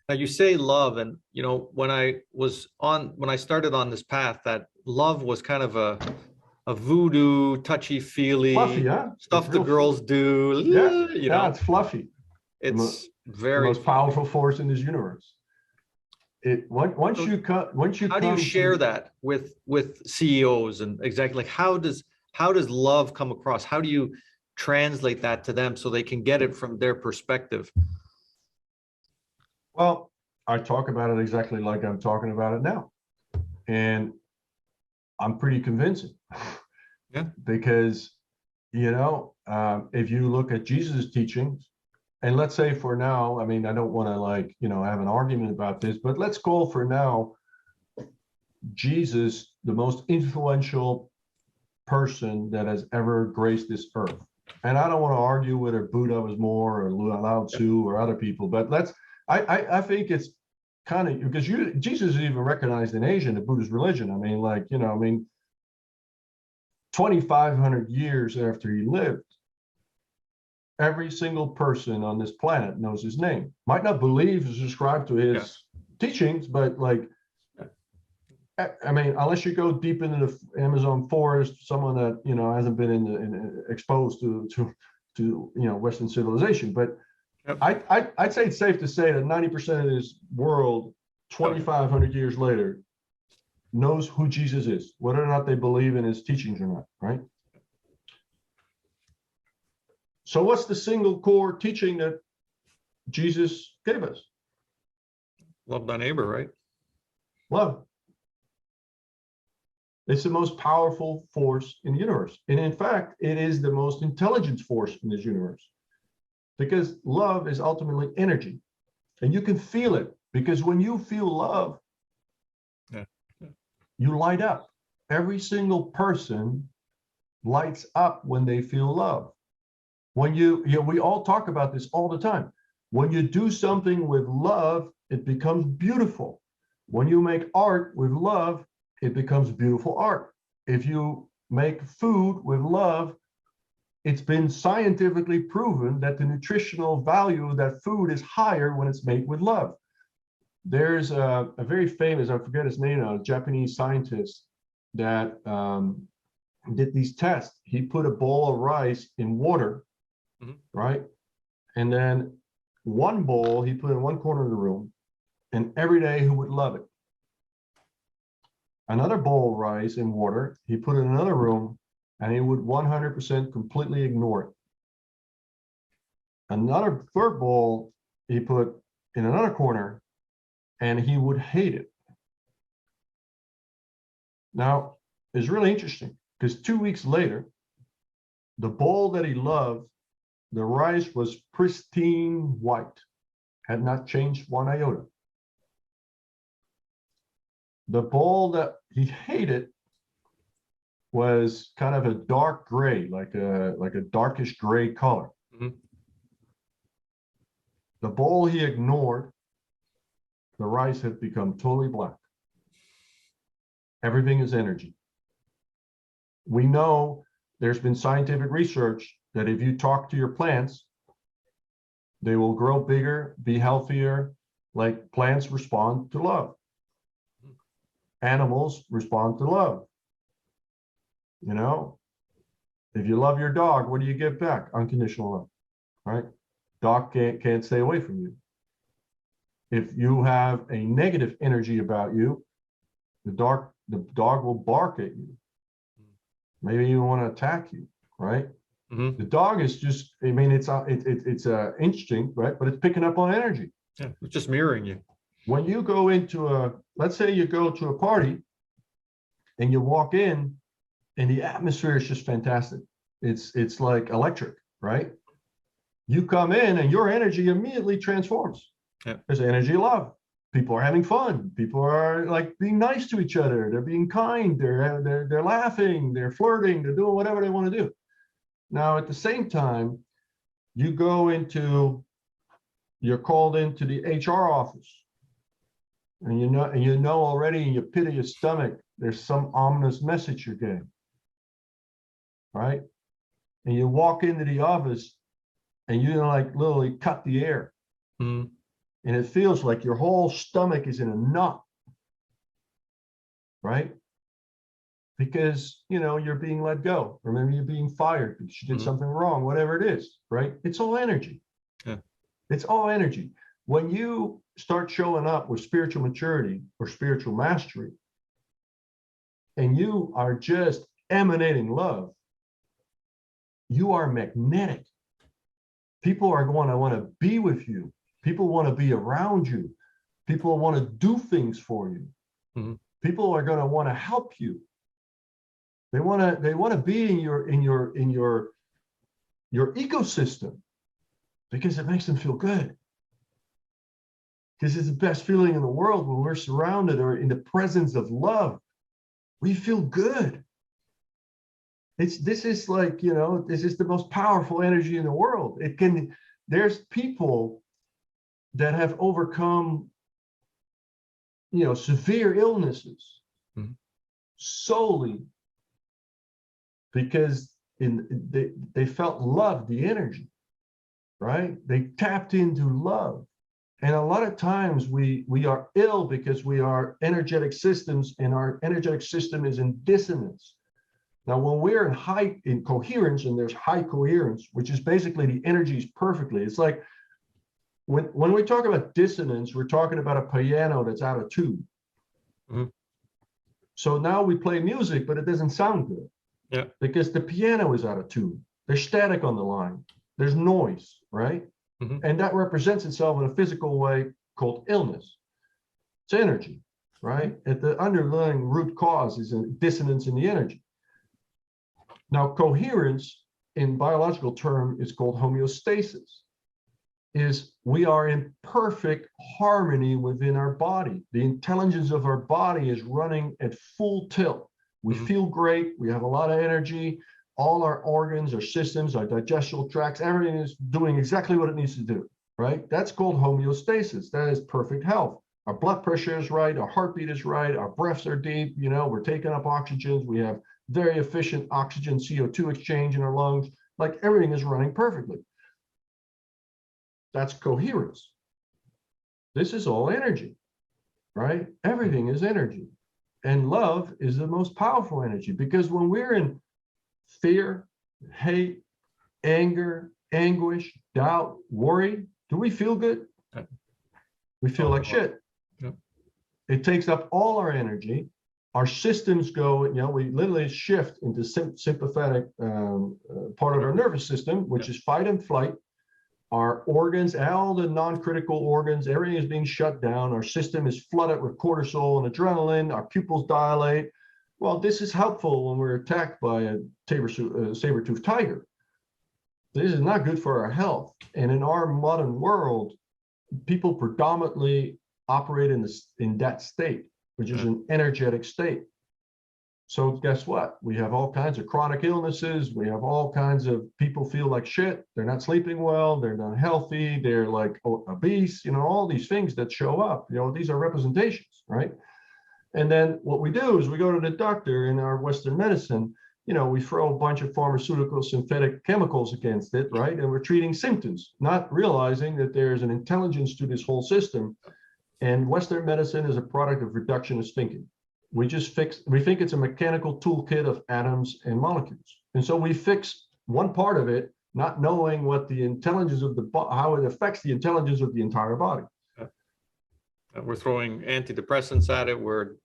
Now you say love, and when I started on this path, that love was kind of a voodoo, Fluffy, touchy-feely huh? It's stuff the real. girls do. Yeah, yeah, it's fluffy. It's The very most fluffy. powerful force in this universe. Once So you how do you come share to, that with CEOs and exactly like how does love come across? How do you translate that to them so they can get it from their perspective? well, I talk about it exactly like I'm talking about it now, and I'm pretty convincing. Yeah. Because if you look at Jesus' teachings, and let's say for now, I mean, I don't want to have an argument about this, but let's call for now Jesus the most influential person that has ever graced this earth. And I don't want to argue whether Buddha was more or Lao Tzu or other people, but I think it's kind of because Jesus is even recognized in Asia, in the Buddhist religion. I mean, 2,500 years after he lived, every single person on this planet knows his name. Might not believe or subscribe to his teachings, but I mean, unless you go deep into the Amazon forest, someone that hasn't been exposed to Western civilization. But Yep. I'd say it's safe to say that 90% of this world, 2,500 years later, knows who Jesus is, whether or not they believe in his teachings or not, right? So what's the single core teaching that Jesus gave us? Love thy neighbor, right? Love. It's the most powerful force in the universe. And in fact, it is the most intelligent force in this universe, because love is ultimately energy. And you can feel it, because when you feel love, Yeah. you light up. Every single person lights up when they feel love. When we all talk about this all the time. When you do something with love, it becomes beautiful. When you make art with love, it becomes beautiful art. If you make food with love, it's been scientifically proven that the nutritional value of that food is higher when it's made with love. There's a very famous, I forget his name now, a Japanese scientist that did these tests. He put a bowl of rice in water, right? And then one bowl he put in one corner of the room, and every day he would love it. Another bowl of rice in water he put in another room, and he would 100% completely ignore it. Another third bowl he put in another corner, and he would hate it. Now, it's really interesting, because 2 weeks later, the bowl that he loved, the rice was pristine white, had not changed one iota. The bowl that he hated was kind of a dark gray, like a darkish gray color. Mhm. The bowl he ignored, the rice had become totally black. Everything is energy. We know there's been scientific research that if you talk to your plants, they will grow bigger, be healthier. Like plants respond to love. Animals respond to love. If you love your dog, what do you get back? Unconditional love, right? Dog can't stay away from you. If you have a negative energy about you, the dog will bark at you. Maybe even want to attack you, right? Mm-hmm. The dog is just, I mean, it's a instinct, right? But it's picking up on energy. Yeah, it's just mirroring you. When you go into let's say you go to a party and you walk in and the atmosphere is just fantastic. It's like electric, right? You come in and your energy immediately transforms. Yeah. There's energy of love. People are having fun. People are like being nice to each other. They're being kind. They're laughing. They're flirting. They're doing whatever they want to do. Now, at the same time, you're called into the HR office, and you know already in your pit of your stomach, there's some ominous message you're getting, right? And you walk into the office, and you like literally cut the air. Mm-hmm. and it feels like your whole stomach is in a knot, right? Because, you know, you're being let go, or maybe you're being fired because you did something wrong, whatever it is, right? It's all energy. Yeah. It's all energy. When you start showing up with spiritual maturity or spiritual mastery, and you are just emanating love, you are magnetic. People are going to want to be with you. People want to be around you. People want to do things for you. People are going to want to help you. They want to be in your ecosystem because it makes them feel good. Because it's the best feeling in the world when we're surrounded or in the presence of love. We feel good. This is like, you know, this is the most powerful energy in the world. There's people that have overcome, you know, severe illnesses solely because they felt love, the energy, right? They tapped into love. And a lot of times we are ill because we are energetic systems, and our energetic system is in dissonance. Now, when we're in coherence, and there's high coherence, which is basically the energies perfectly. It's like when we talk about dissonance, we're talking about a piano that's out of tune. So now we play music, but it doesn't sound good. Yeah. Because the piano is out of tune. There's static on the line. There's noise, right? And that represents itself in a physical way called illness. It's energy, right? At the underlying root cause is a dissonance in the energy. Now, coherence in biological term is called homeostasis. Is we are in perfect harmony within our body. The intelligence of our body is running at full tilt. We feel great. We have a lot of energy. All our organs, our systems, our digestional tracts, everything is doing exactly what it needs to do, right? That's called homeostasis. That is perfect health. Our blood pressure is right. Our heartbeat is right. Our breaths are deep. You know, we're taking up oxygens. We have very efficient oxygen CO2 exchange in our lungs. Like everything is running perfectly. That's coherence. This is all energy, right? Everything is energy. And love is the most powerful energy, because when we're in fear, hate, anger, anguish, doubt, worry, do we feel good? We feel like shit. Yep. It takes up all our energy. Our systems go, you know, we literally shift into sympathetic part of our nervous system, which is fight and flight. Our organs, all the non-critical organs, everything is being shut down. Our system is flooded with cortisol and adrenaline. Our pupils dilate. Well, this is helpful when we're attacked by a saber-toothed tiger. This is not good for our health. And in our modern world, people predominantly operate in that state, which is an energetic state. So guess what? We have all kinds of chronic illnesses. We have all kinds of people feel like shit. They're not sleeping well. They're not healthy. They're like obese, you know, all these things that show up, you know, these are representations, right? And then what we do is we go to the doctor in our Western medicine, you know, we throw a bunch of pharmaceutical synthetic chemicals against it, right? And we're treating symptoms, not realizing that there's an intelligence to this whole system. And Western medicine is a product of reductionist thinking. We think it's a mechanical toolkit of atoms and molecules. And so we fix one part of it, not knowing what the intelligence of how it affects the intelligence of the entire body. We're throwing antidepressants at it. We're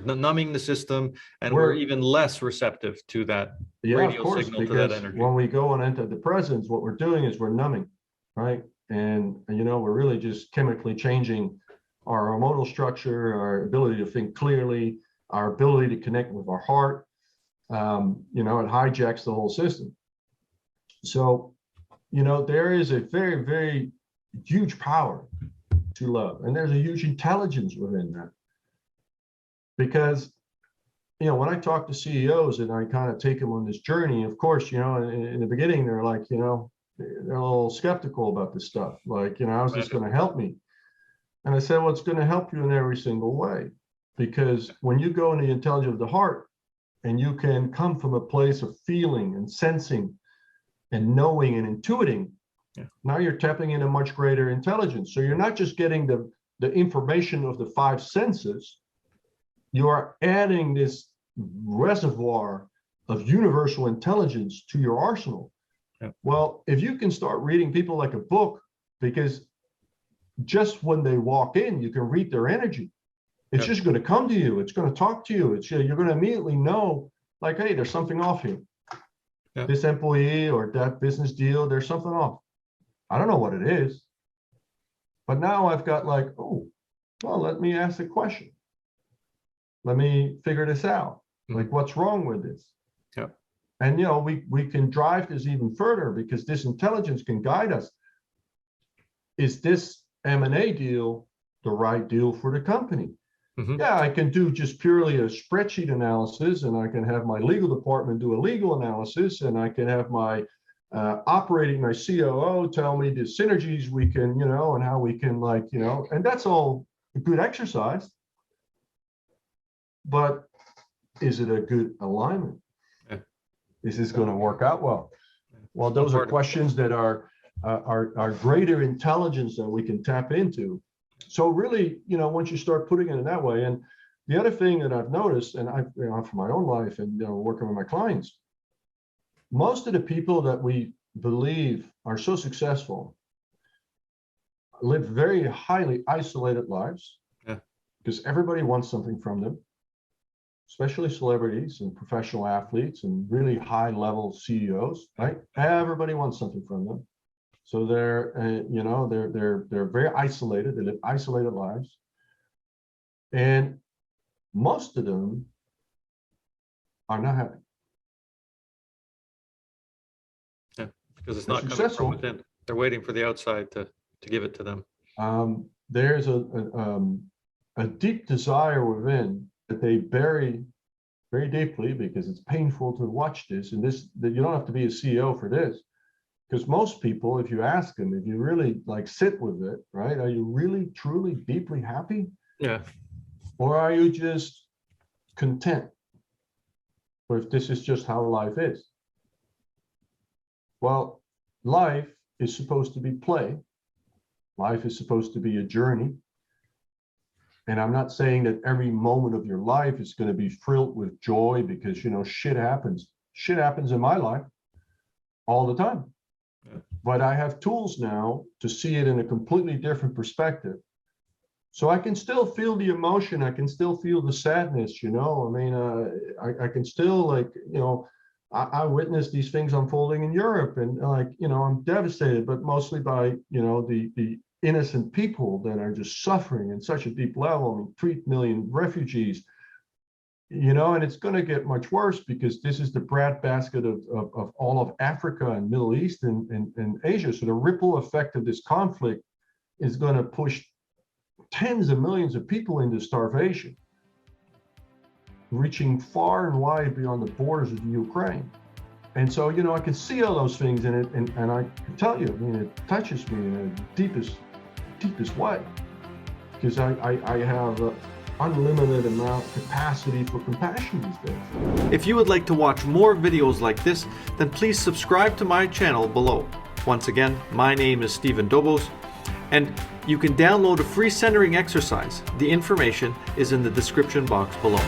numbing the system, and we're even less receptive to that radio signal, to that energy. When we go on antidepressants, what we're doing is we're numbing, right? And you know, we're really just chemically changing our hormonal structure, our ability to think clearly, our ability to connect with our heart. You know, it hijacks the whole system. So, you know, there is a very, very huge power to love, and there's a huge intelligence within that. Because, you know, when I talk to CEOs and I kind of take them on this journey, of course, you know, in the beginning, they're like, you know, they're a little skeptical about this stuff. Like, you know, how's this going to help me? And I said, well, it's going to help you in every single way. Because when you go in the intelligence of the heart, and you can come from a place of feeling and sensing and knowing and intuiting, Now you're tapping in a much greater intelligence. So you're not just getting the information of the five senses, you are adding this reservoir of universal intelligence to your arsenal. Well, if you can start reading people like a book, because just when they walk in, you can read their energy. It's just going to come to you. It's going to talk to you. You're going to immediately know, like, hey, there's something off here. This employee or that business deal, there's something off. I don't know what it is. But now I've got like, oh, well, let me ask a question. Let me figure this out. Like, what's wrong with this? And, you know, we can drive this even further because this intelligence can guide us. Is this M&A deal the right deal for the company? Yeah, I can do just purely a spreadsheet analysis, and I can have my legal department do a legal analysis, and I can have my my COO tell me the synergies we can, you know, and how we can, like, you know, and that's all a good exercise. But is it a good alignment? Is this going to work out well? Well, those are questions that are greater intelligence that we can tap into. So really, you know, once you start putting it in that way, and the other thing that I've noticed, and I've, you know, for my own life and, you know, working with my clients, most of the people that we believe are so successful live very highly isolated lives because everybody wants something from them, especially celebrities and professional athletes and really high level CEOs, right? Everybody wants something from them. So they're, you know, they're very isolated. They live isolated lives, and most of them are not happy. Yeah, because it's not coming from within. They're waiting for the outside to give it to them. There's a deep desire within that they bury very deeply because it's painful to watch this. And this, that you don't have to be a CEO for this. Because most people, if you ask them, if you really like sit with it, right? Are you really, truly, deeply happy? Yeah. Or are you just content with this is just how life is? Well, life is supposed to be play. Life is supposed to be a journey. And I'm not saying that every moment of your life is going to be filled with joy because, you know, shit happens. Shit happens in my life all the time. But I have tools now to see it in a completely different perspective. So I can still feel the emotion. I can still feel the sadness, you know. I mean, I can still, like, you know, I witnessed these things unfolding in Europe, and, like, you know, I'm devastated, but mostly by, you know, the innocent people that are just suffering in such a deep level. I mean, 3 million refugees, you know, and it's going to get much worse because this is the breadbasket of all of Africa and Middle East and Asia. So the ripple effect of this conflict is going to push tens of millions of people into starvation, reaching far and wide beyond the borders of the Ukraine. And so, you know, I can see all those things in it, and I can tell you, I mean, it touches me in the deepest way, because I have unlimited amount of capacity for compassion these days. If you would like to watch more videos like this, then please subscribe to my channel below. Once again, my name is Stephen Dobos, and you can download a free centering exercise. The information is in the description box below.